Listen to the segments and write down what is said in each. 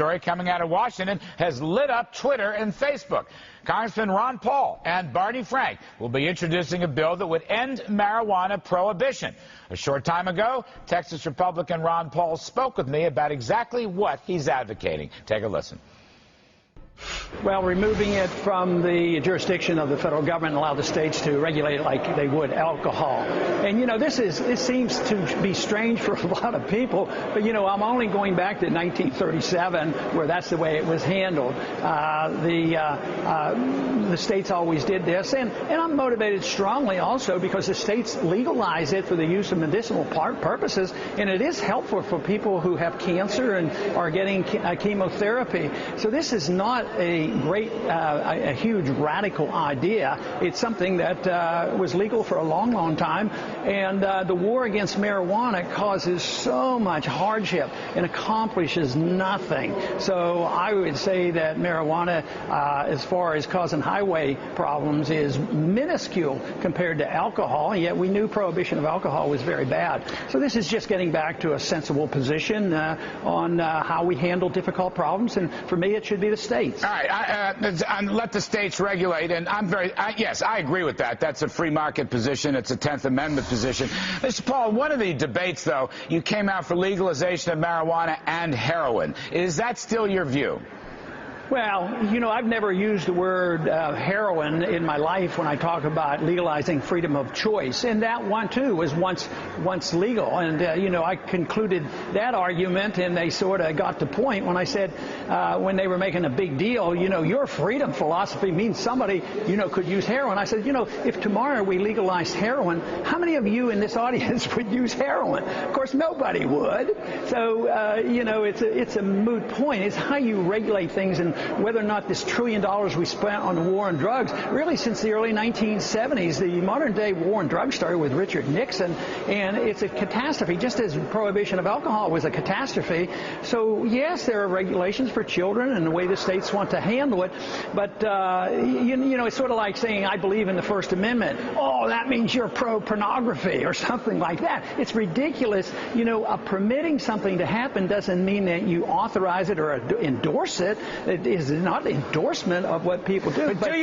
Story coming out of Washington has lit up Twitter and Facebook. Congressman Ron Paul and Barney Frank will be introducing a bill that would end marijuana prohibition. A short time ago, Texas Republican Ron Paul spoke with me about exactly what he's advocating. Take a listen. Well, removing it from the jurisdiction of the federal government and allow the states to regulate it like they would alcohol. And, you know, this seems to be strange for a lot of people, but, you know, I'm only going back to 1937 where that's the way it was handled. The states always did this, and I'm motivated strongly also because the states legalize it for the use of medicinal purposes, and it is helpful for people who have cancer and are getting chemotherapy. So this is not a huge radical idea. It's something that was legal for a long, long time, and the war against marijuana causes so much hardship and accomplishes nothing. So I would say that marijuana, as far as causing highway problems, is minuscule compared to alcohol, and yet we knew prohibition of alcohol was very bad. So this is just getting back to a sensible position on how we handle difficult problems, and for me it should be the states. All right, let the states regulate, and yes, I agree with that. That's a free market position. It's a 10th Amendment position. Mr. Paul, one of the debates, though, you came out for legalization of marijuana and heroin. Is that still your view? Well, you know, I've never used the word heroin in my life when I talk about legalizing freedom of choice. And that one, too, was once legal. And, you know, I concluded that argument, and they sort of got the point when I said, when they were making a big deal, you know, your freedom philosophy means somebody, you know, could use heroin. I said, you know, if tomorrow we legalized heroin, how many of you in this audience would use heroin? Of course, nobody would. So, you know, it's a moot point. It's how you regulate things, and whether or not this $1 trillion we spent on the war on drugs, really since the early 1970s, the modern day war on drugs started with Richard Nixon, and it's a catastrophe, just as prohibition of alcohol was a catastrophe. So yes, there are regulations for children and the way the states want to handle it, but you know, it's sort of like saying I believe in the First Amendment. Oh, that means you're pro-pornography or something like that. It's ridiculous. You know, permitting something to happen doesn't mean that you authorize it or endorse it. It is not endorsement of what people do. But do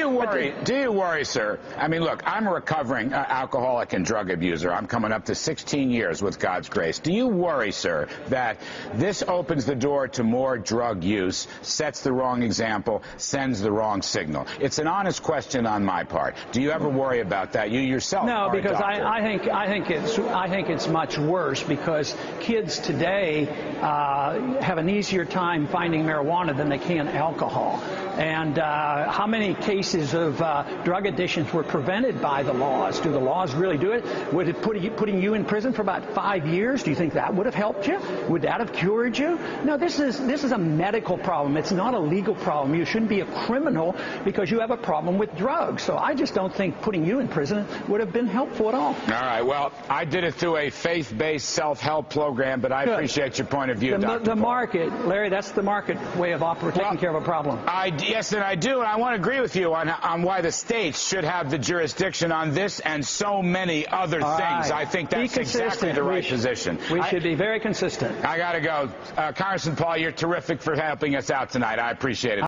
you worry, sir? I mean, look, I'm a recovering alcoholic and drug abuser. I'm coming up to 16 years with God's grace. Do you worry, sir, that this opens the door to more drug use, sets the wrong example, sends the wrong signal? It's an honest question on my part. Do you ever worry about that? You yourself No, are because I think it's much worse, because kids today have an easier time finding marijuana than they can alcohol. And how many cases of drug addictions were prevented by the laws? Do the laws really do it? Would it putting you in prison for about 5 years? Do you think that would have helped you? Would that have cured you? No, this is a medical problem. It's not a legal problem. You shouldn't be a criminal because you have a problem with drugs. So I just don't think putting you in prison would have been helpful at all. All right. Well, I did it through a faith-based self-help program, but I appreciate your point of view, Dr. The Paul. market, Larry, that's the market way of taking care of a problem. Yes, and I do, and I want to agree with you on why the states should have the jurisdiction on this and so many other things. Right. I think that's exactly the right position. We should be very consistent. I got to go. Congressman Paul, you're terrific for helping us out tonight. I appreciate it.